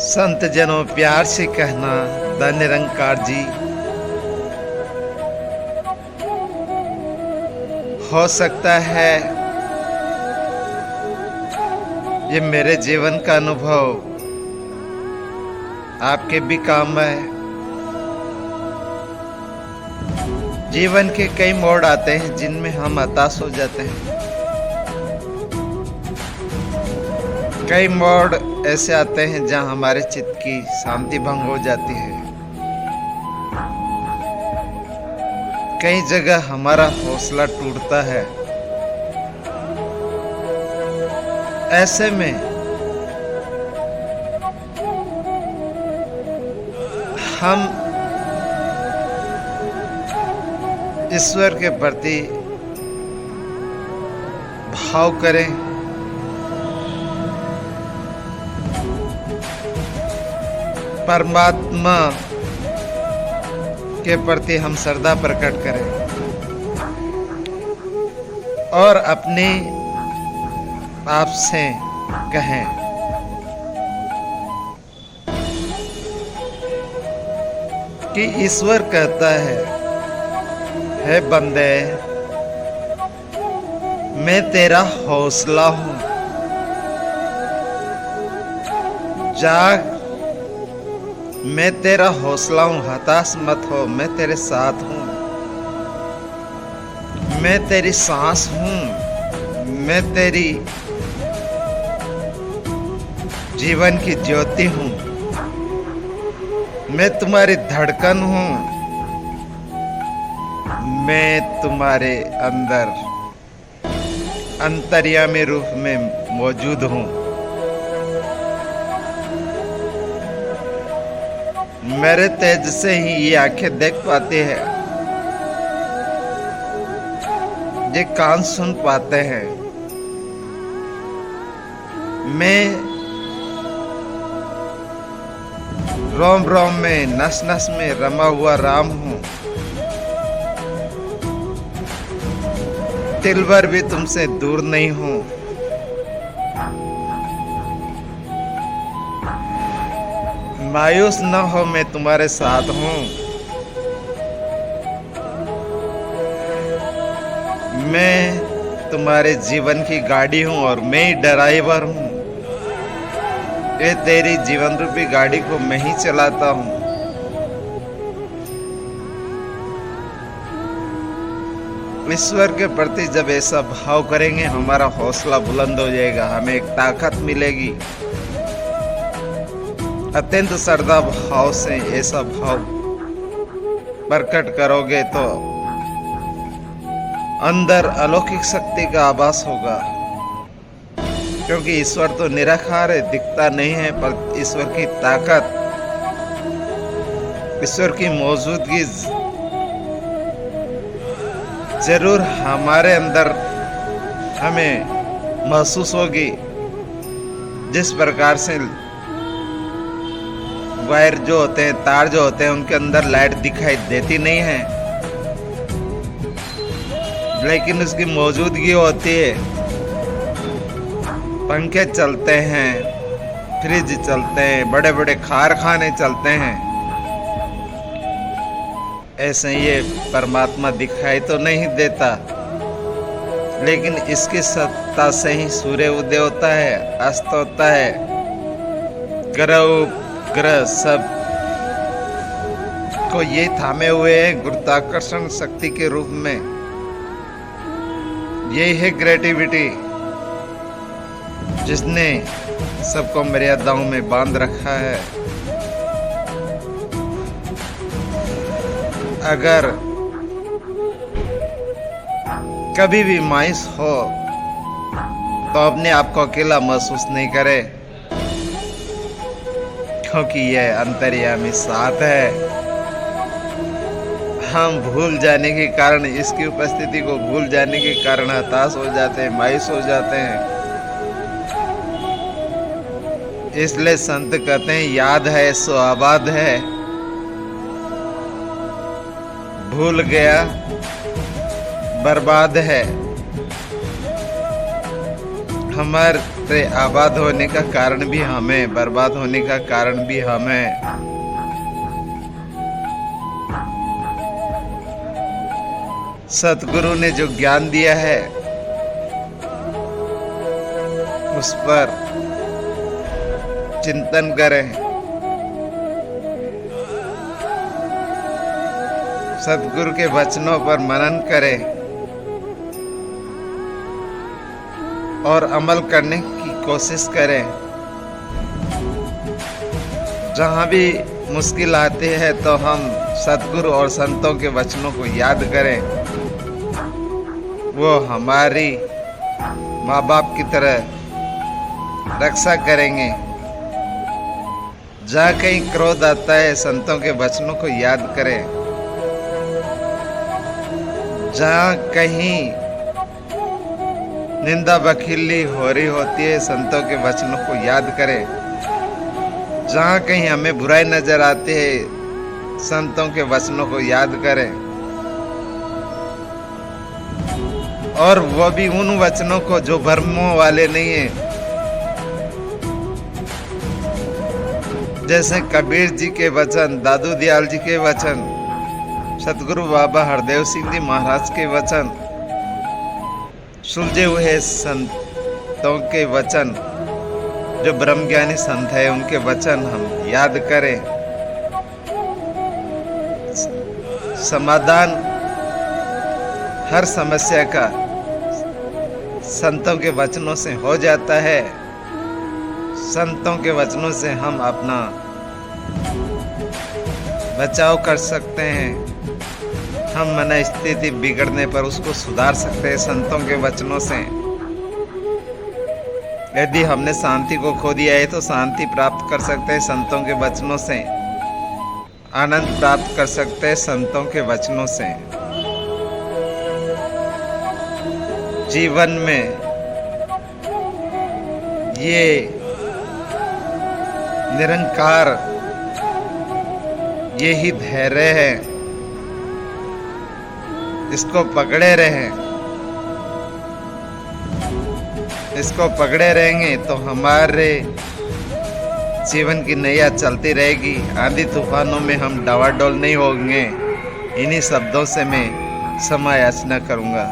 संत जनों प्यार से कहना, धन निरंकार जी। हो सकता है ये मेरे जीवन का अनुभव आपके भी काम है। जीवन के कई मोड़ आते हैं जिनमें हम हताश हो जाते हैं। कई मोड़ ऐसे आते हैं जहां हमारे चित्त की शांति भंग हो जाती है। कई जगह हमारा हौसला टूटता है। ऐसे में हम ईश्वर के प्रति भाव करें, परमात्मा के प्रति हम श्रद्धा प्रकट करें और अपने आप से कहें कि ईश्वर कहता है बंदे, मैं तेरा हौसला हूं, जाग, मैं तेरा हौसला हूं, हताश मत हो, मैं तेरे साथ हूं, मैं तेरी सांस हूं, मैं तेरी जीवन की ज्योति हूं, मैं तुम्हारी धड़कन हूं, मैं तुम्हारे अंदर अंतर्यामी रूप में मौजूद हूं। मेरे तेज से ही ये आंखें देख पाती है, ये कान सुन पाते हैं। मैं रोम रोम में, नस नस में रमा हुआ राम हूं। तिल भर भी तुमसे दूर नहीं हूं। मायूस न हो, मैं तुम्हारे साथ हूं। मैं तुम्हारे जीवन की गाड़ी हूं और मैं ही ड्राइवर हूं। ये तेरी जीवन रूपी गाड़ी को मैं ही चलाता हूं। ईश्वर के प्रति जब ऐसा भाव करेंगे, हमारा हौसला बुलंद हो जाएगा, हमें एक ताकत मिलेगी। अत्यंत श्रद्धा भाव से ऐसा भाव प्रकट करोगे तो अंदर अलौकिक शक्ति का आभास होगा, क्योंकि ईश्वर तो निराकार है, दिखता नहीं है, पर ईश्वर की ताकत, ईश्वर की मौजूदगी जरूर हमारे अंदर हमें महसूस होगी। जिस प्रकार से वायर जो होते हैं, तार जो होते हैं, उनके अंदर लाइट दिखाई देती नहीं है, लेकिन उसकी मौजूदगी होती है। पंखे चलते हैं, फ्रिज चलते हैं, बड़े बड़े कारखाने चलते हैं। ऐसे ये परमात्मा दिखाई तो नहीं देता, लेकिन इसकी सत्ता से ही सूर्य उदय होता है, अस्त होता है, ग्रह सब को ये थामे हुए हैं गुरुत्वाकर्षण शक्ति के रूप में। यही है क्रिएटिविटी, जिसने सबको मर्यादाओं में बांध रखा है। अगर कभी भी मायूस हो तो अपने आप को अकेला महसूस नहीं करे, क्योंकि यह अंतर्यामी साथ है। हम भूल जाने के कारण, इसकी उपस्थिति को भूल जाने के कारण हताश हो जाते हैं, मायूस हो जाते हैं। इसलिए संत कहते हैं, याद है सो आबाद है, भूल गया बर्बाद है। हमारे तेरे आबाद होने का कारण भी हम हैं, बर्बाद होने का कारण भी हम हैं। सतगुरु ने जो ज्ञान दिया है उस पर चिंतन करें, सतगुरु के वचनों पर मनन करें और अमल करने की कोशिश करें। जहाँ भी मुश्किल आती है तो हम सतगुरु और संतों के वचनों को याद करें। वो हमारी माँ बाप की तरह रक्षा करेंगे। जहाँ कहीं क्रोध आता है संतों के वचनों को याद करें। जहाँ कहीं निंदा बखिली हो रही होती है संतों के वचनों को याद करें। जहाँ कहीं हमें बुराई नजर आती है संतों के वचनों को याद करें। और वो भी उन वचनों को जो भ्रमों वाले नहीं है। जैसे कबीर जी के वचन, दादू दयाल जी के वचन, सतगुरु बाबा हरदेव सिंह जी महाराज के वचन, सुलझे हुए संतों के वचन, जो ब्रह्मज्ञानी संत है उनके वचन हम याद करें। समाधान हर समस्या का संतों के वचनों से हो जाता है। संतों के वचनों से हम अपना बचाव कर सकते हैं। हम मन स्थिति बिगड़ने पर उसको सुधार सकते हैं संतों के वचनों से। यदि हमने शांति को खो दिया है तो शांति प्राप्त कर सकते हैं संतों के वचनों से। आनंद प्राप्त कर सकते हैं संतों के वचनों से। जीवन में ये निरंकार यही धैर्य है, इसको पकड़े रहें। इसको पकड़े रहेंगे तो हमारे जीवन की नैया चलती रहेगी। आंधी तूफानों में हम डवाडोल नहीं होंगे। इन्हीं शब्दों से मैं समय याचना करूंगा।